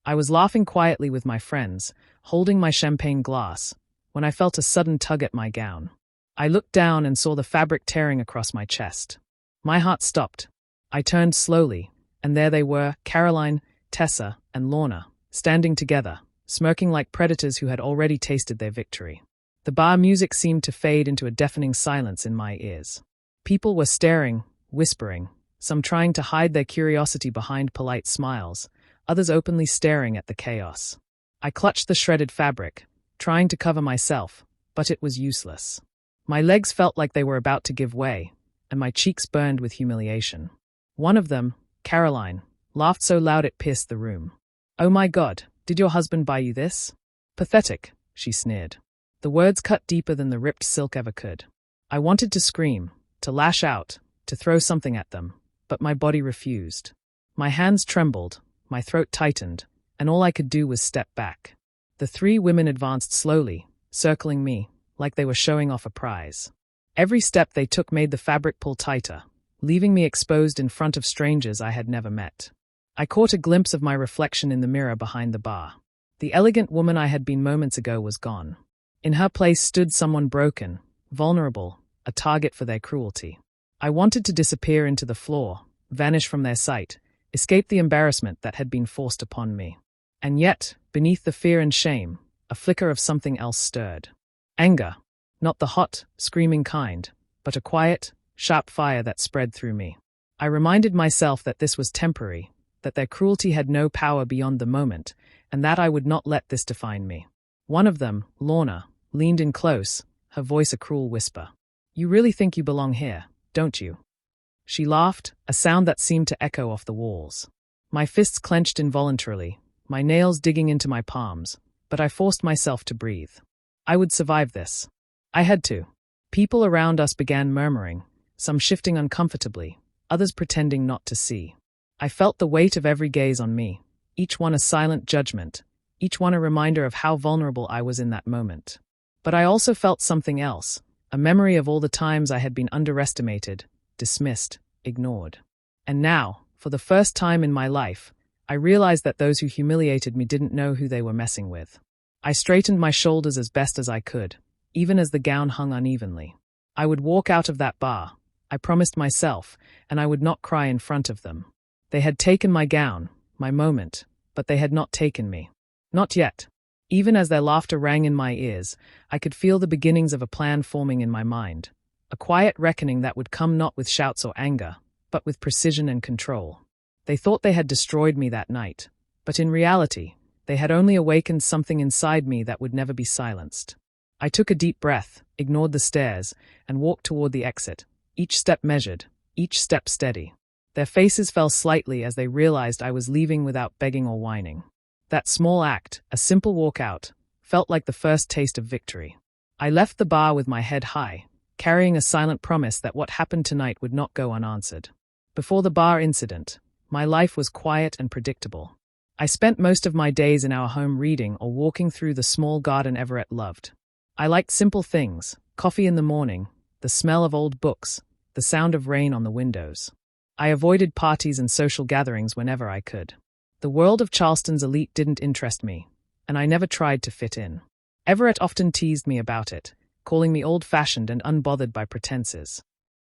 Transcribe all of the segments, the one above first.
I was laughing quietly with my friends, holding my champagne glass, when I felt a sudden tug at my gown. I looked down and saw the fabric tearing across my chest. My heart stopped. I turned slowly, and there they were, Caroline, Tessa, and Lorna, standing together, smirking like predators who had already tasted their victory. The bar music seemed to fade into a deafening silence in my ears. People were staring, whispering, some trying to hide their curiosity behind polite smiles, others openly staring at the chaos. I clutched the shredded fabric, trying to cover myself, but it was useless. My legs felt like they were about to give way, and my cheeks burned with humiliation. One of them, Caroline, laughed so loud it pierced the room. "Oh my God, did your husband buy you this?" "Pathetic," she sneered. The words cut deeper than the ripped silk ever could. I wanted to scream, to lash out, to throw something at them, but my body refused. My hands trembled, my throat tightened, and all I could do was step back. The three women advanced slowly, circling me, like they were showing off a prize. Every step they took made the fabric pull tighter, leaving me exposed in front of strangers I had never met. I caught a glimpse of my reflection in the mirror behind the bar. The elegant woman I had been moments ago was gone. In her place stood someone broken, vulnerable, a target for their cruelty. I wanted to disappear into the floor, vanish from their sight, escape the embarrassment that had been forced upon me. And yet, beneath the fear and shame, a flicker of something else stirred. Anger. Not the hot, screaming kind, but a quiet, sharp fire that spread through me. I reminded myself that this was temporary, that their cruelty had no power beyond the moment, and that I would not let this define me. One of them, Lorna, leaned in close, her voice a cruel whisper. "You really think you belong here, don't you?" She laughed, a sound that seemed to echo off the walls. My fists clenched involuntarily, my nails digging into my palms, but I forced myself to breathe. I would survive this. I had to. People around us began murmuring, some shifting uncomfortably, others pretending not to see. I felt the weight of every gaze on me, each one a silent judgment, each one a reminder of how vulnerable I was in that moment. But I also felt something else, a memory of all the times I had been underestimated, dismissed, ignored. And now, for the first time in my life, I realized that those who humiliated me didn't know who they were messing with. I straightened my shoulders as best as I could, even as the gown hung unevenly. I would walk out of that bar, I promised myself, and I would not cry in front of them. They had taken my gown, my moment, but they had not taken me. Not yet. Even as their laughter rang in my ears, I could feel the beginnings of a plan forming in my mind, a quiet reckoning that would come not with shouts or anger, but with precision and control. They thought they had destroyed me that night, but in reality, they had only awakened something inside me that would never be silenced. I took a deep breath, ignored the stares, and walked toward the exit, each step measured, each step steady. Their faces fell slightly as they realized I was leaving without begging or whining. That small act, a simple walk out, felt like the first taste of victory. I left the bar with my head high, carrying a silent promise that what happened tonight would not go unanswered. Before the bar incident, my life was quiet and predictable. I spent most of my days in our home reading or walking through the small garden Everett loved. I liked simple things, coffee in the morning, the smell of old books, the sound of rain on the windows. I avoided parties and social gatherings whenever I could. The world of Charleston's elite didn't interest me, and I never tried to fit in. Everett often teased me about it, calling me old-fashioned and unbothered by pretenses.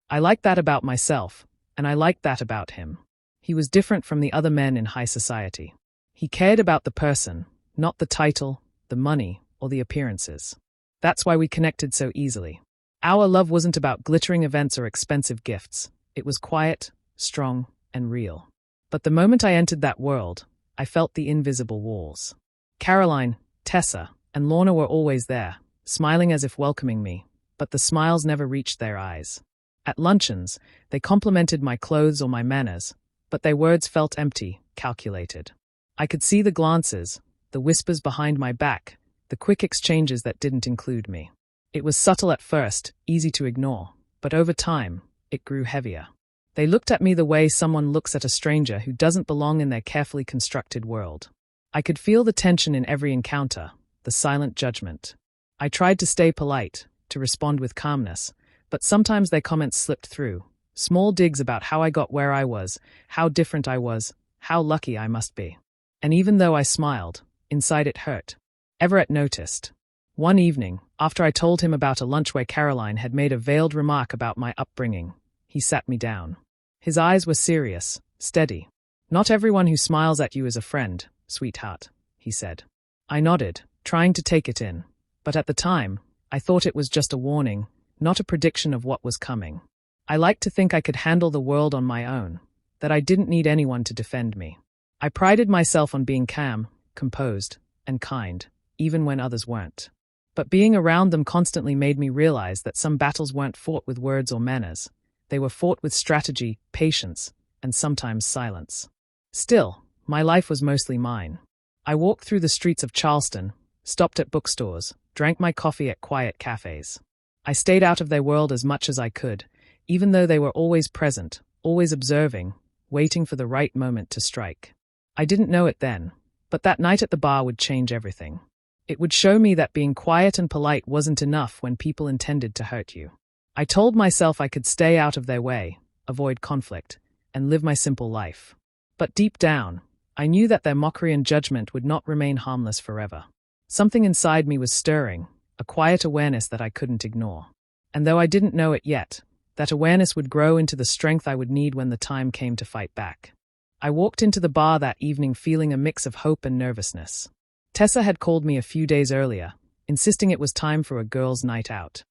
I liked that about myself, and I liked that about him. He was different from the other men in high society. He cared about the person, not the title, the money, or the appearances. That's why we connected so easily. Our love wasn't about glittering events or expensive gifts. It was quiet, strong, and real. But the moment I entered that world, I felt the invisible walls. Caroline, Tessa, and Lorna were always there, smiling as if welcoming me, but the smiles never reached their eyes. At luncheons, they complimented my clothes or my manners, but their words felt empty, calculated. I could see the glances, the whispers behind my back, the quick exchanges that didn't include me. It was subtle at first, easy to ignore, but over time, it grew heavier. They looked at me the way someone looks at a stranger who doesn't belong in their carefully constructed world. I could feel the tension in every encounter, the silent judgment. I tried to stay polite, to respond with calmness, but sometimes their comments slipped through, small digs about how I got where I was, how different I was, how lucky I must be. And even though I smiled, inside it hurt. Everett noticed. One evening, after I told him about a lunch where Caroline had made a veiled remark about my upbringing, he sat me down. His eyes were serious, steady. "Not everyone who smiles at you is a friend, sweetheart," he said. I nodded, trying to take it in. But at the time, I thought it was just a warning, not a prediction of what was coming. I liked to think I could handle the world on my own, that I didn't need anyone to defend me. I prided myself on being calm, composed, and kind, even when others weren't. But being around them constantly made me realize that some battles weren't fought with words or manners. They were fought with strategy, patience, and sometimes silence. Still, my life was mostly mine. I walked through the streets of Charleston, stopped at bookstores, drank my coffee at quiet cafes. I stayed out of their world as much as I could, even though they were always present, always observing, waiting for the right moment to strike. I didn't know it then, but that night at the bar would change everything. It would show me that being quiet and polite wasn't enough when people intended to hurt you. I told myself I could stay out of their way, avoid conflict, and live my simple life. But deep down, I knew that their mockery and judgment would not remain harmless forever. Something inside me was stirring, a quiet awareness that I couldn't ignore. And though I didn't know it yet, that awareness would grow into the strength I would need when the time came to fight back. I walked into the bar that evening feeling a mix of hope and nervousness. Tessa had called me a few days earlier, insisting it was time for a girls' night out.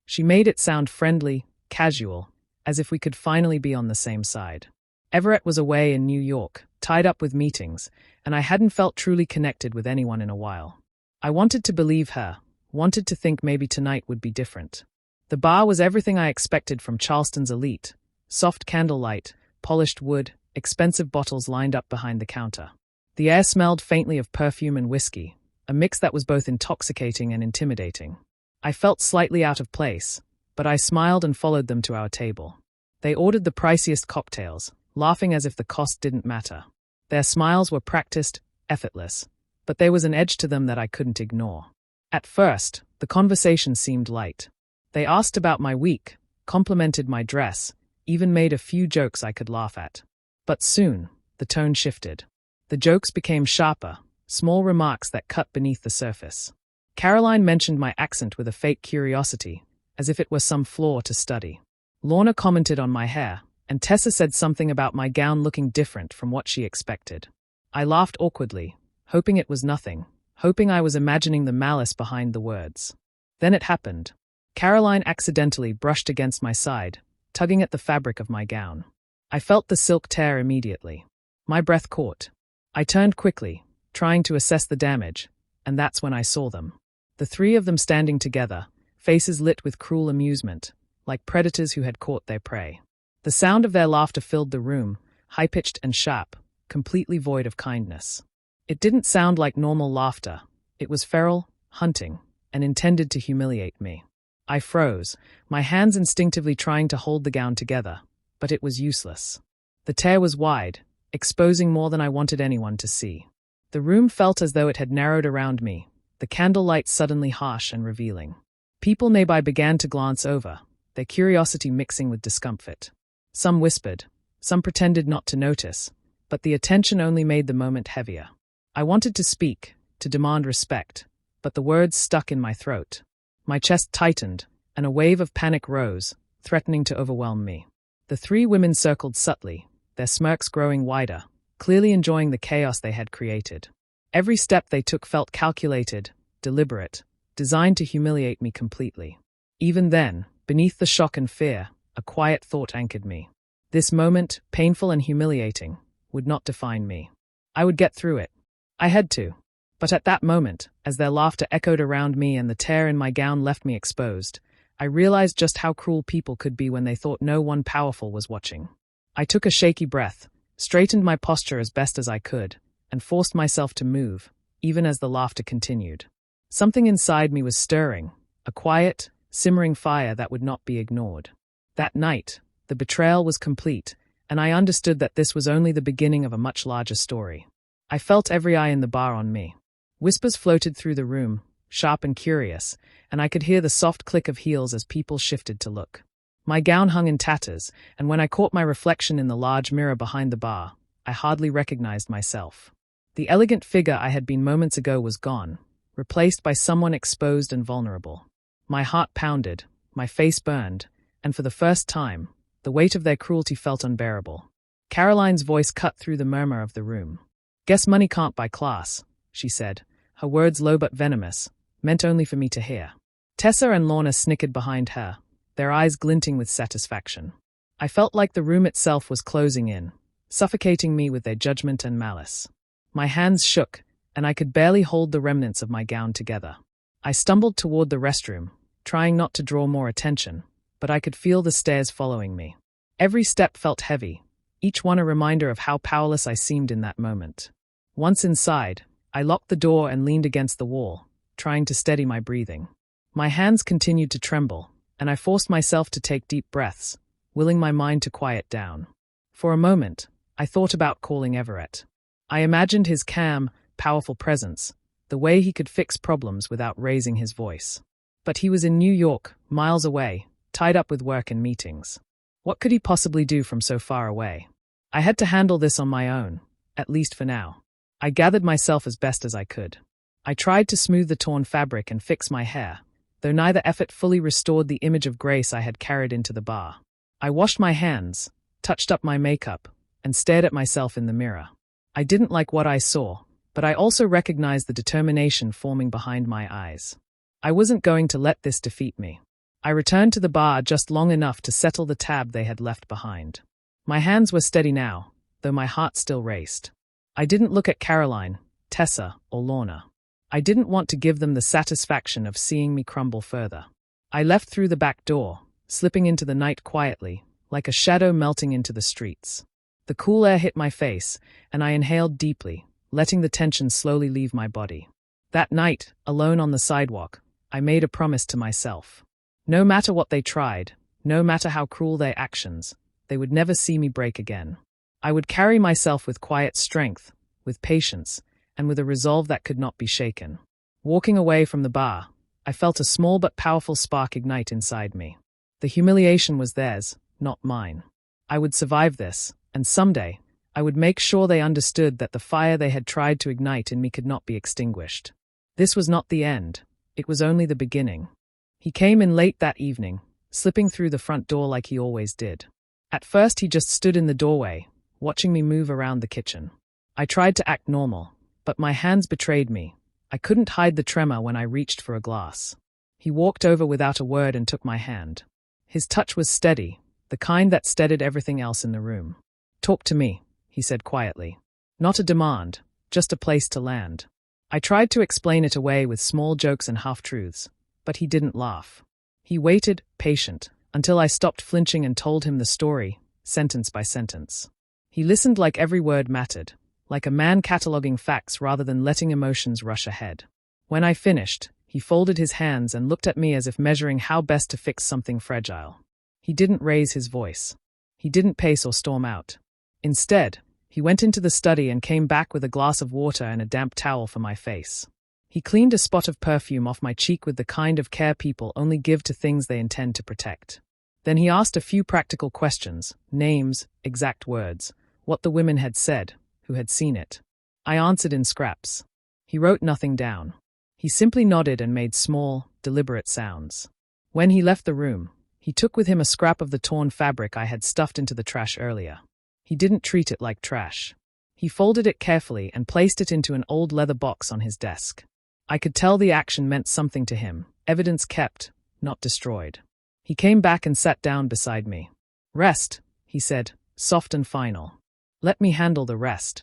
She made it sound friendly, casual, as if we could finally be on the same side. Everett was away in New York, tied up with meetings, and I hadn't felt truly connected with anyone in a while. I wanted to believe her, wanted to think maybe tonight would be different. The bar was everything I expected from Charleston's elite: soft candlelight, polished wood, expensive bottles lined up behind the counter. The air smelled faintly of perfume and whiskey, a mix that was both intoxicating and intimidating. I felt slightly out of place, but I smiled and followed them to our table. They ordered the priciest cocktails, laughing as if the cost didn't matter. Their smiles were practiced, effortless, but there was an edge to them that I couldn't ignore. At first, the conversation seemed light. They asked about my week, complimented my dress, even made a few jokes I could laugh at. But soon, the tone shifted. The jokes became sharper, small remarks that cut beneath the surface. Caroline mentioned my accent with a fake curiosity, as if it were some flaw to study. Lorna commented on my hair, and Tessa said something about my gown looking different from what she expected. I laughed awkwardly, hoping it was nothing, hoping I was imagining the malice behind the words. Then it happened. Caroline accidentally brushed against my side, tugging at the fabric of my gown. I felt the silk tear immediately. My breath caught. I turned quickly, trying to assess the damage, and that's when I saw them. The three of them standing together, faces lit with cruel amusement, like predators who had caught their prey. The sound of their laughter filled the room, high-pitched and sharp, completely void of kindness. It didn't sound like normal laughter. It was feral, hunting, and intended to humiliate me. I froze, my hands instinctively trying to hold the gown together, but it was useless. The tear was wide, exposing more than I wanted anyone to see. The room felt as though it had narrowed around me, the candlelight suddenly harsh and revealing. People nearby began to glance over, their curiosity mixing with discomfort. Some whispered, some pretended not to notice, but the attention only made the moment heavier. I wanted to speak, to demand respect, but the words stuck in my throat. My chest tightened, and a wave of panic rose, threatening to overwhelm me. The three women circled subtly, their smirks growing wider, clearly enjoying the chaos they had created. Every step they took felt calculated, deliberate, designed to humiliate me completely. Even then, beneath the shock and fear, a quiet thought anchored me. This moment, painful and humiliating, would not define me. I would get through it. I had to. But at that moment, as their laughter echoed around me and the tear in my gown left me exposed, I realized just how cruel people could be when they thought no one powerful was watching. I took a shaky breath, straightened my posture as best as I could, and forced myself to move, even as the laughter continued. Something inside me was stirring, a quiet, simmering fire that would not be ignored. That night, the betrayal was complete, and I understood that this was only the beginning of a much larger story. I felt every eye in the bar on me. Whispers floated through the room, sharp and curious, and I could hear the soft click of heels as people shifted to look. My gown hung in tatters, and when I caught my reflection in the large mirror behind the bar, I hardly recognized myself. The elegant figure I had been moments ago was gone, replaced by someone exposed and vulnerable. My heart pounded, my face burned, and for the first time, the weight of their cruelty felt unbearable. Caroline's voice cut through the murmur of the room. "Guess money can't buy class," she said, her words low but venomous, meant only for me to hear. Tessa and Lorna snickered behind her, their eyes glinting with satisfaction. I felt like the room itself was closing in, suffocating me with their judgment and malice. My hands shook, and I could barely hold the remnants of my gown together. I stumbled toward the restroom, trying not to draw more attention, but I could feel the stares following me. Every step felt heavy, each one a reminder of how powerless I seemed in that moment. Once inside, I locked the door and leaned against the wall, trying to steady my breathing. My hands continued to tremble, and I forced myself to take deep breaths, willing my mind to quiet down. For a moment, I thought about calling Everett. I imagined his calm, powerful presence, the way he could fix problems without raising his voice. But he was in New York, miles away, tied up with work and meetings. What could he possibly do from so far away? I had to handle this on my own, at least for now. I gathered myself as best as I could. I tried to smooth the torn fabric and fix my hair, though neither effort fully restored the image of grace I had carried into the bar. I washed my hands, touched up my makeup, and stared at myself in the mirror. I didn't like what I saw, but I also recognized the determination forming behind my eyes. I wasn't going to let this defeat me. I returned to the bar just long enough to settle the tab they had left behind. My hands were steady now, though my heart still raced. I didn't look at Caroline, Tessa, or Lorna. I didn't want to give them the satisfaction of seeing me crumble further. I left through the back door, slipping into the night quietly, like a shadow melting into the streets. The cool air hit my face, and I inhaled deeply, letting the tension slowly leave my body. That night, alone on the sidewalk, I made a promise to myself. No matter what they tried, no matter how cruel their actions, they would never see me break again. I would carry myself with quiet strength, with patience, and with a resolve that could not be shaken. Walking away from the bar, I felt a small but powerful spark ignite inside me. The humiliation was theirs, not mine. I would survive this, and someday, I would make sure they understood that the fire they had tried to ignite in me could not be extinguished. This was not the end, it was only the beginning. He came in late that evening, slipping through the front door like he always did. At first he just stood in the doorway, watching me move around the kitchen. I tried to act normal, but my hands betrayed me. I couldn't hide the tremor when I reached for a glass. He walked over without a word and took my hand. His touch was steady, the kind that steadied everything else in the room. "Talk to me," he said quietly. "Not a demand, just a place to land." I tried to explain it away with small jokes and half-truths, but he didn't laugh. He waited, patient, until I stopped flinching and told him the story, sentence by sentence. He listened like every word mattered, like a man cataloging facts rather than letting emotions rush ahead. When I finished, he folded his hands and looked at me as if measuring how best to fix something fragile. He didn't raise his voice. He didn't pace or storm out. Instead, he went into the study and came back with a glass of water and a damp towel for my face. He cleaned a spot of perfume off my cheek with the kind of care people only give to things they intend to protect. Then he asked a few practical questions, names, exact words, what the women had said, who had seen it. I answered in scraps. He wrote nothing down. He simply nodded and made small, deliberate sounds. When he left the room, he took with him a scrap of the torn fabric I had stuffed into the trash earlier. He didn't treat it like trash. He folded it carefully and placed it into an old leather box on his desk. I could tell the action meant something to him, evidence kept, not destroyed. He came back and sat down beside me. "Rest," he said, soft and final. "Let me handle the rest."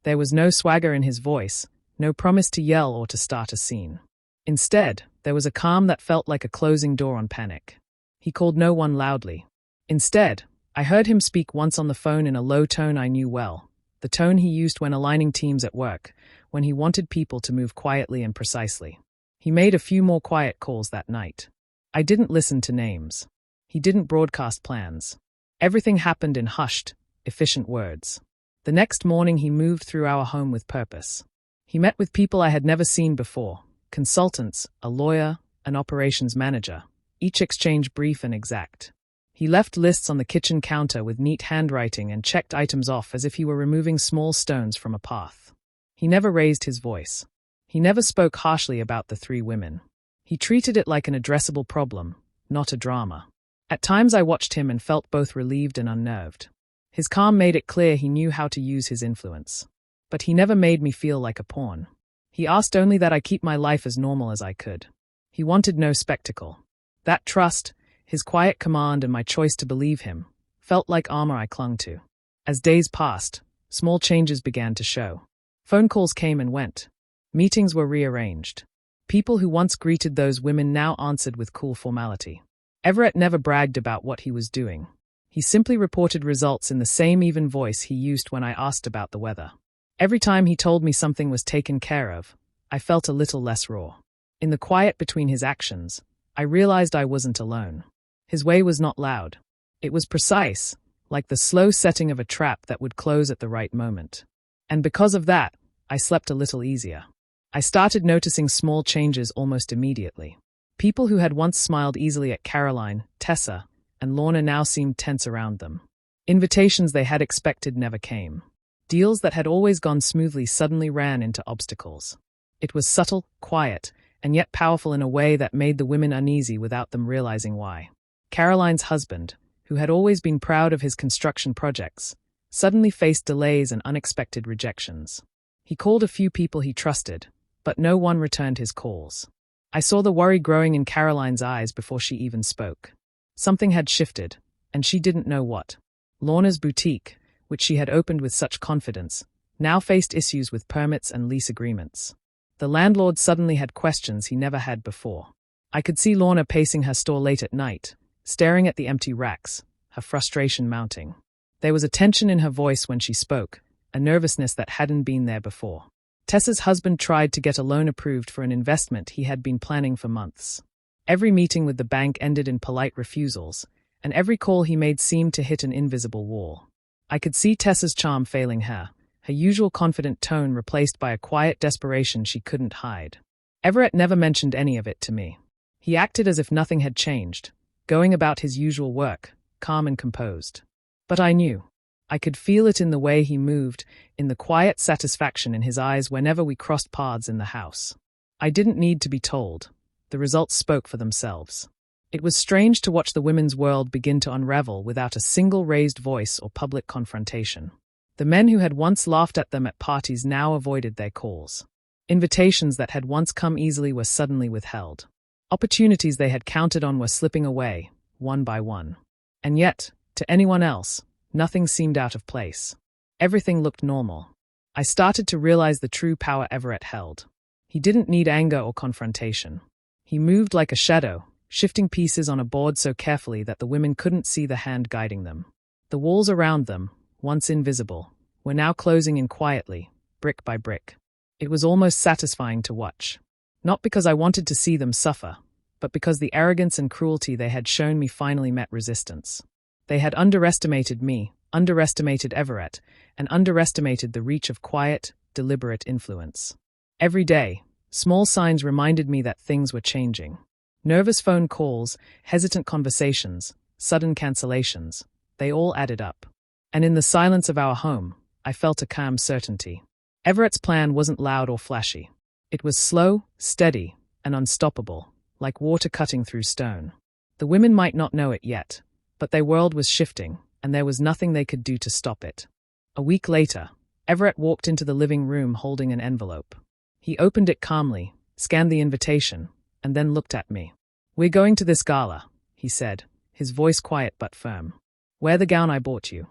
There was no swagger in his voice, no promise to yell or to start a scene. Instead, there was a calm that felt like a closing door on panic. He called no one loudly. Instead, I heard him speak once on the phone in a low tone I knew well, the tone he used when aligning teams at work, when he wanted people to move quietly and precisely. He made a few more quiet calls that night. I didn't listen to names. He didn't broadcast plans. Everything happened in hushed, efficient words. The next morning he moved through our home with purpose. He met with people I had never seen before, consultants, a lawyer, an operations manager, each exchange brief and exact. He left lists on the kitchen counter with neat handwriting and checked items off as if he were removing small stones from a path. He never raised his voice. He never spoke harshly about the three women. He treated it like an addressable problem, not a drama. At times I watched him and felt both relieved and unnerved. His calm made it clear he knew how to use his influence. But he never made me feel like a pawn. He asked only that I keep my life as normal as I could. He wanted no spectacle. That trust, his quiet command and my choice to believe him, felt like armor I clung to. As days passed, small changes began to show. Phone calls came and went. Meetings were rearranged. People who once greeted those women now answered with cool formality. Everett never bragged about what he was doing. He simply reported results in the same even voice he used when I asked about the weather. Every time he told me something was taken care of, I felt a little less raw. In the quiet between his actions, I realized I wasn't alone. His way was not loud. It was precise, like the slow setting of a trap that would close at the right moment. And because of that, I slept a little easier. I started noticing small changes almost immediately. People who had once smiled easily at Caroline, Tessa, and Lorna now seemed tense around them. Invitations they had expected never came. Deals that had always gone smoothly suddenly ran into obstacles. It was subtle, quiet, and yet powerful in a way that made the women uneasy without them realizing why. Caroline's husband, who had always been proud of his construction projects, suddenly faced delays and unexpected rejections. He called a few people he trusted, but no one returned his calls. I saw the worry growing in Caroline's eyes before she even spoke. Something had shifted, and she didn't know what. Lorna's boutique, which she had opened with such confidence, now faced issues with permits and lease agreements. The landlord suddenly had questions he never had before. I could see Lorna pacing her store late at night, staring at the empty racks, her frustration mounting. There was a tension in her voice when she spoke, a nervousness that hadn't been there before. Tessa's husband tried to get a loan approved for an investment he had been planning for months. Every meeting with the bank ended in polite refusals, and every call he made seemed to hit an invisible wall. I could see Tessa's charm failing her, her usual confident tone replaced by a quiet desperation she couldn't hide. Everett never mentioned any of it to me. He acted as if nothing had changed, going about his usual work, calm and composed. But I knew. I could feel it in the way he moved, in the quiet satisfaction in his eyes whenever we crossed paths in the house. I didn't need to be told. The results spoke for themselves. It was strange to watch the women's world begin to unravel without a single raised voice or public confrontation. The men who had once laughed at them at parties now avoided their calls. Invitations that had once come easily were suddenly withheld. Opportunities they had counted on were slipping away, one by one. And yet, to anyone else, nothing seemed out of place. Everything looked normal. I started to realize the true power Everett held. He didn't need anger or confrontation. He moved like a shadow, shifting pieces on a board so carefully that the women couldn't see the hand guiding them. The walls around them, once invisible, were now closing in quietly, brick by brick. It was almost satisfying to watch. Not because I wanted to see them suffer, but because the arrogance and cruelty they had shown me finally met resistance. They had underestimated me, underestimated Everett, and underestimated the reach of quiet, deliberate influence. Every day, small signs reminded me that things were changing. Nervous phone calls, hesitant conversations, sudden cancellations, they all added up. And in the silence of our home, I felt a calm certainty. Everett's plan wasn't loud or flashy. It was slow, steady, and unstoppable, like water cutting through stone. The women might not know it yet, but their world was shifting, and there was nothing they could do to stop it. A week later, Everett walked into the living room holding an envelope. He opened it calmly, scanned the invitation, and then looked at me. "We're going to this gala," he said, his voice quiet but firm. "Wear the gown I bought you."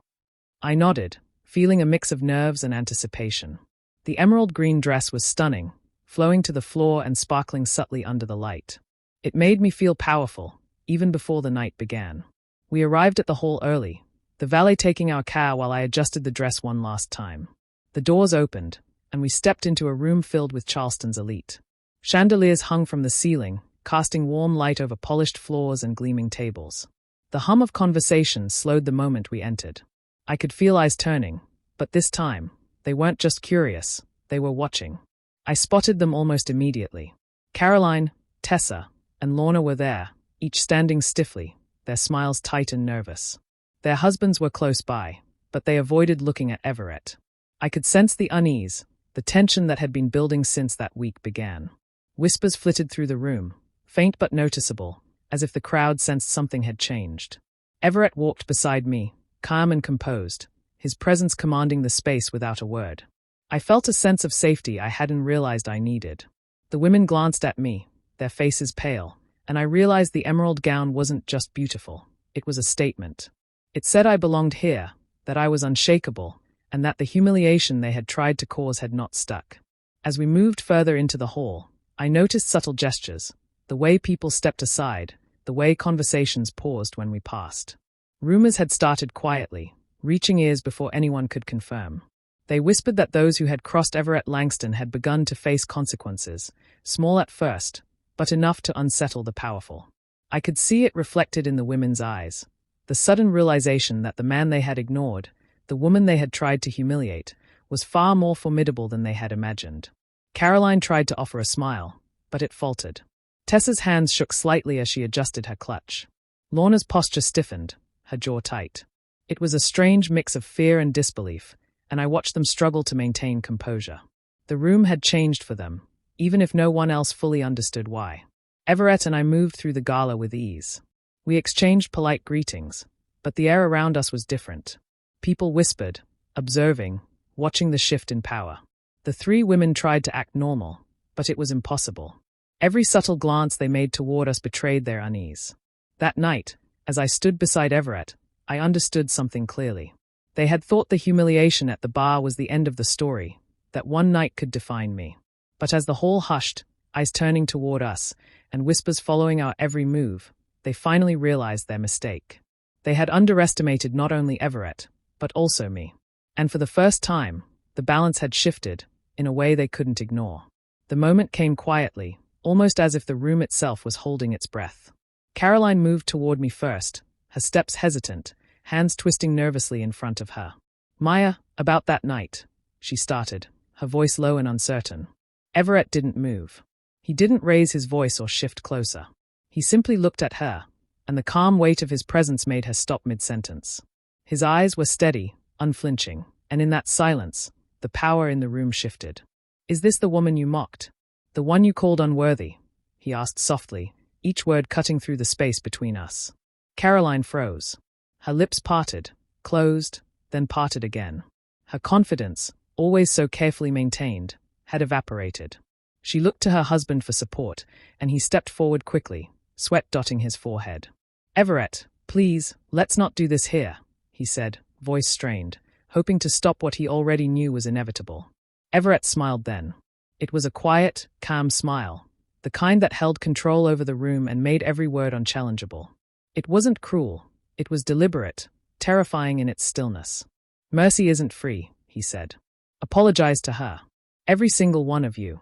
I nodded, feeling a mix of nerves and anticipation. The emerald green dress was stunning, flowing to the floor and sparkling subtly under the light. It made me feel powerful, even before the night began. We arrived at the hall early, the valet taking our car while I adjusted the dress one last time. The doors opened, and we stepped into a room filled with Charleston's elite. Chandeliers hung from the ceiling, casting warm light over polished floors and gleaming tables. The hum of conversation slowed the moment we entered. I could feel eyes turning, but this time, they weren't just curious, they were watching. I spotted them almost immediately. Caroline, Tessa, and Lorna were there, each standing stiffly, their smiles tight and nervous. Their husbands were close by, but they avoided looking at Everett. I could sense the unease, The tension that had been building since that week began. Whispers flitted through the room, faint but noticeable, as if the crowd sensed something had changed. Everett walked beside me, calm and composed, his presence commanding the space without a word. I felt a sense of safety I hadn't realized I needed. The women glanced at me, their faces pale, and I realized the emerald gown wasn't just beautiful, it was a statement. It said I belonged here, that I was unshakable, and that the humiliation they had tried to cause had not stuck. As we moved further into the hall, I noticed subtle gestures, the way people stepped aside, the way conversations paused when we passed. Rumors had started quietly, reaching ears before anyone could confirm. They whispered that those who had crossed Everett Langston had begun to face consequences, small at first, but enough to unsettle the powerful. I could see it reflected in the women's eyes, the sudden realization that the man they had ignored, the woman they had tried to humiliate, was far more formidable than they had imagined. Caroline tried to offer a smile, but it faltered. Tessa's hands shook slightly as she adjusted her clutch. Lorna's posture stiffened, her jaw tight. It was a strange mix of fear and disbelief, and I watched them struggle to maintain composure. The room had changed for them, even if no one else fully understood why. Everett and I moved through the gala with ease. We exchanged polite greetings, but the air around us was different. People whispered, observing, watching the shift in power. The three women tried to act normal, but it was impossible. Every subtle glance they made toward us betrayed their unease. That night, as I stood beside Everett, I understood something clearly. They had thought the humiliation at the bar was the end of the story, that one night could define me. But as the hall hushed, eyes turning toward us, and whispers following our every move, they finally realized their mistake. They had underestimated not only Everett, but also me. And for the first time, the balance had shifted, in a way they couldn't ignore. The moment came quietly, almost as if the room itself was holding its breath. Caroline moved toward me first, her steps hesitant, hands twisting nervously in front of her. "Maya, about that night," she started, her voice low and uncertain. Everett didn't move. He didn't raise his voice or shift closer. He simply looked at her, and the calm weight of his presence made her stop mid-sentence. His eyes were steady, unflinching, and in that silence, the power in the room shifted. "Is this the woman you mocked? The one you called unworthy?" he asked softly, each word cutting through the space between us. Caroline froze. Her lips parted, closed, then parted again. Her confidence, always so carefully maintained, had evaporated. She looked to her husband for support, and he stepped forward quickly, sweat dotting his forehead. "Everett, please, let's not do this here," he said, voice strained, hoping to stop what he already knew was inevitable. Everett smiled then. It was a quiet, calm smile, the kind that held control over the room and made every word unchallengeable. It wasn't cruel, it was deliberate, terrifying in its stillness. "Mercy isn't free," he said. "Apologize to her. Every single one of you."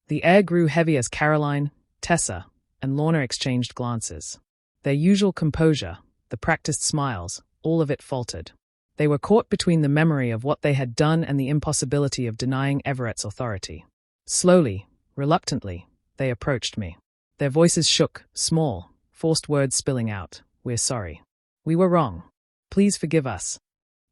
The air grew heavy as Caroline, Tessa, and Lorna exchanged glances. Their usual composure, the practiced smiles, all of it faltered. They were caught between the memory of what they had done and the impossibility of denying Everett's authority. Slowly, reluctantly, they approached me. Their voices shook, small, forced words spilling out. "We're sorry. We were wrong. Please forgive us."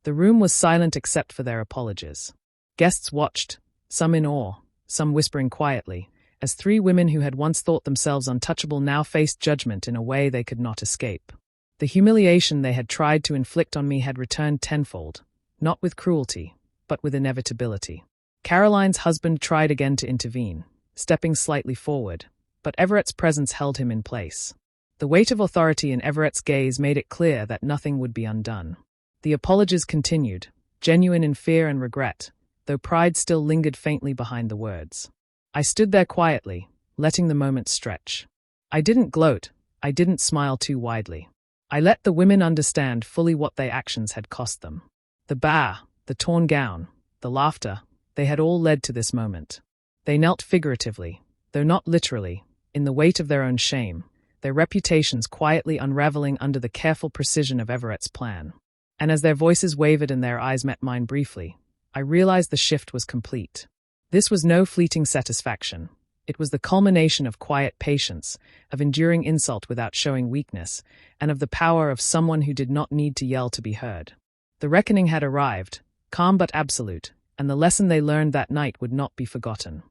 The room was silent except for their apologies. Guests watched, some in awe, some whispering quietly, as three women who had once thought themselves untouchable now faced judgment in a way they could not escape. The humiliation they had tried to inflict on me had returned tenfold, not with cruelty, but with inevitability. Caroline's husband tried again to intervene, stepping slightly forward, but Everett's presence held him in place. The weight of authority in Everett's gaze made it clear that nothing would be undone. The apologies continued, genuine in fear and regret, though pride still lingered faintly behind the words. I stood there quietly, letting the moment stretch. I didn't gloat, I didn't smile too widely. I let the women understand fully what their actions had cost them. The bar, the torn gown, the laughter, they had all led to this moment. They knelt figuratively, though not literally, in the weight of their own shame, their reputations quietly unraveling under the careful precision of Everett's plan. And as their voices wavered and their eyes met mine briefly, I realized the shift was complete. This was no fleeting satisfaction. It was the culmination of quiet patience, of enduring insult without showing weakness, and of the power of someone who did not need to yell to be heard. The reckoning had arrived, calm but absolute, and the lesson they learned that night would not be forgotten.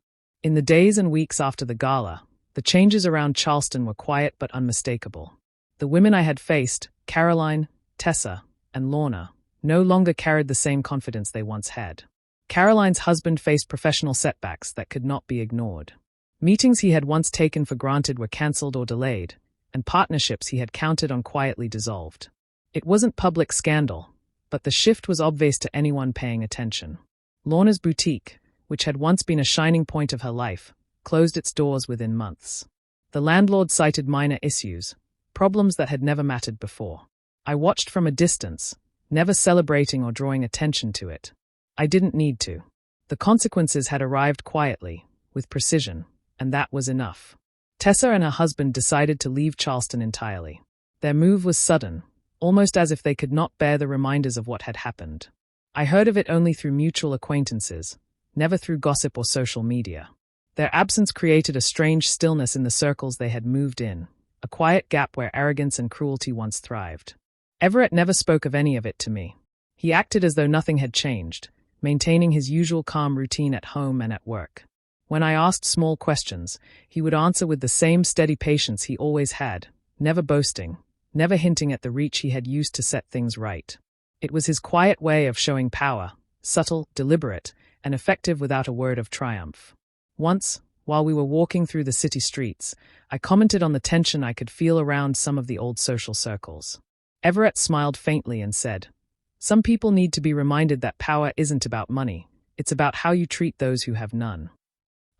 In the days and weeks after the gala, the changes around Charleston were quiet but unmistakable. The women I had faced, Caroline, Tessa, and Lorna, no longer carried the same confidence they once had. Caroline's husband faced professional setbacks that could not be ignored. Meetings he had once taken for granted were cancelled or delayed, and partnerships he had counted on quietly dissolved. It wasn't public scandal, but the shift was obvious to anyone paying attention. Lorna's boutique, which had once been a shining point of her life, closed its doors within months. The landlord cited minor issues, problems that had never mattered before. I watched from a distance, never celebrating or drawing attention to it. I didn't need to. The consequences had arrived quietly, with precision, and that was enough. Tessa and her husband decided to leave Charleston entirely. Their move was sudden, almost as if they could not bear the reminders of what had happened. I heard of it only through mutual acquaintances, never through gossip or social media. Their absence created a strange stillness in the circles they had moved in, a quiet gap where arrogance and cruelty once thrived. Everett never spoke of any of it to me. He acted as though nothing had changed, maintaining his usual calm routine at home and at work. When I asked small questions, he would answer with the same steady patience he always had, never boasting, never hinting at the reach he had used to set things right. It was his quiet way of showing power, subtle, deliberate, and effective without a word of triumph. Once, while we were walking through the city streets, I commented on the tension I could feel around some of the old social circles. Everett smiled faintly and said, "Some people need to be reminded that power isn't about money, it's about how you treat those who have none."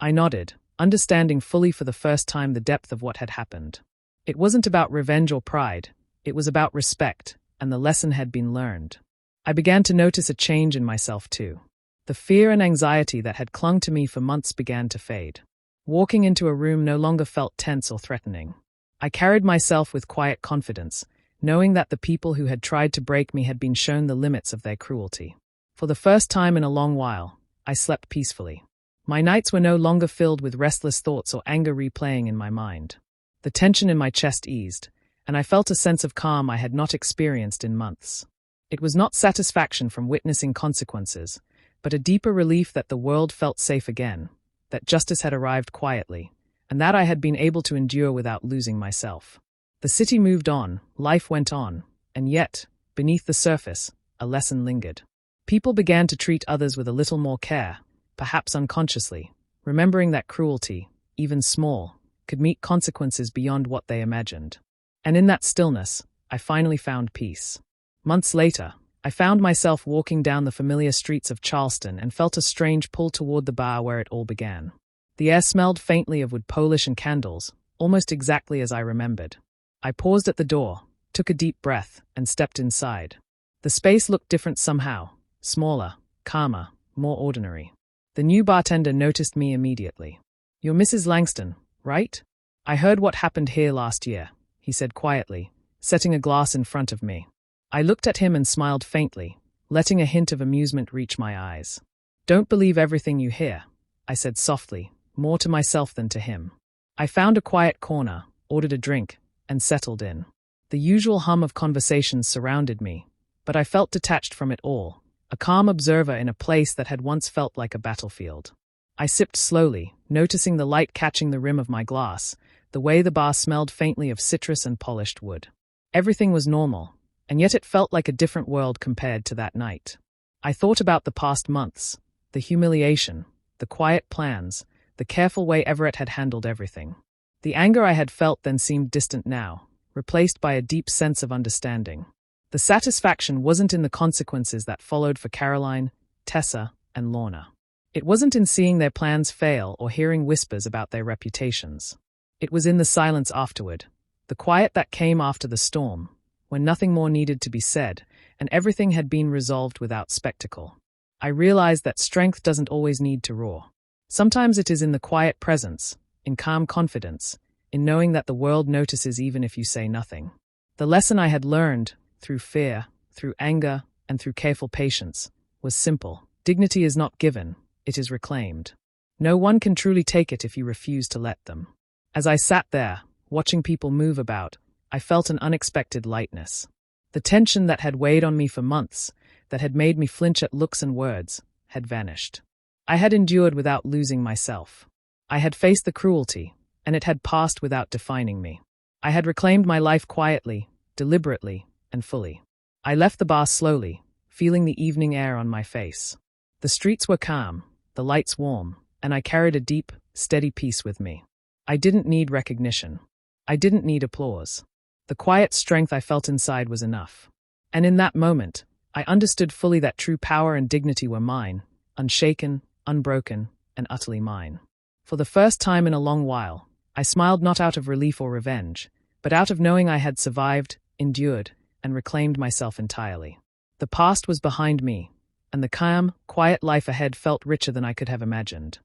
I nodded, understanding fully for the first time the depth of what had happened. It wasn't about revenge or pride, it was about respect, and the lesson had been learned. I began to notice a change in myself too. The fear and anxiety that had clung to me for months began to fade. Walking into a room no longer felt tense or threatening. I carried myself with quiet confidence, knowing that the people who had tried to break me had been shown the limits of their cruelty. For the first time in a long while, I slept peacefully. My nights were no longer filled with restless thoughts or anger replaying in my mind. The tension in my chest eased, and I felt a sense of calm I had not experienced in months. It was not satisfaction from witnessing consequences, but a deeper relief that the world felt safe again, that justice had arrived quietly, and that I had been able to endure without losing myself. The city moved on, life went on, and yet, beneath the surface, a lesson lingered. People began to treat others with a little more care, perhaps unconsciously, remembering that cruelty, even small, could meet consequences beyond what they imagined. And in that stillness, I finally found peace. Months later, I found myself walking down the familiar streets of Charleston and felt a strange pull toward the bar where it all began. The air smelled faintly of wood polish and candles, almost exactly as I remembered. I paused at the door, took a deep breath, and stepped inside. The space looked different somehow, smaller, calmer, more ordinary. The new bartender noticed me immediately. "You're Mrs. Langston, right? I heard what happened here last year," he said quietly, setting a glass in front of me. I looked at him and smiled faintly, letting a hint of amusement reach my eyes. "Don't believe everything you hear," I said softly, more to myself than to him. I found a quiet corner, ordered a drink, and settled in. The usual hum of conversations surrounded me, but I felt detached from it all, a calm observer in a place that had once felt like a battlefield. I sipped slowly, noticing the light catching the rim of my glass, the way the bar smelled faintly of citrus and polished wood. Everything was normal, and yet it felt like a different world compared to that night. I thought about the past months, the humiliation, the quiet plans, the careful way Everett had handled everything. The anger I had felt then seemed distant now, replaced by a deep sense of understanding. The satisfaction wasn't in the consequences that followed for Caroline, Tessa, and Lorna. It wasn't in seeing their plans fail or hearing whispers about their reputations. It was in the silence afterward, the quiet that came after the storm, when nothing more needed to be said, and everything had been resolved without spectacle. I realized that strength doesn't always need to roar. Sometimes it is in the quiet presence, in calm confidence, in knowing that the world notices even if you say nothing. The lesson I had learned, through fear, through anger, and through careful patience, was simple. Dignity is not given, it is reclaimed. No one can truly take it if you refuse to let them. As I sat there, watching people move about, I felt an unexpected lightness. The tension that had weighed on me for months, that had made me flinch at looks and words, had vanished. I had endured without losing myself. I had faced the cruelty, and it had passed without defining me. I had reclaimed my life quietly, deliberately, and fully. I left the bar slowly, feeling the evening air on my face. The streets were calm, the lights warm, and I carried a deep, steady peace with me. I didn't need recognition. I didn't need applause. The quiet strength I felt inside was enough. And in that moment, I understood fully that true power and dignity were mine, unshaken, unbroken, and utterly mine. For the first time in a long while, I smiled not out of relief or revenge, but out of knowing I had survived, endured, and reclaimed myself entirely. The past was behind me, and the calm, quiet life ahead felt richer than I could have imagined.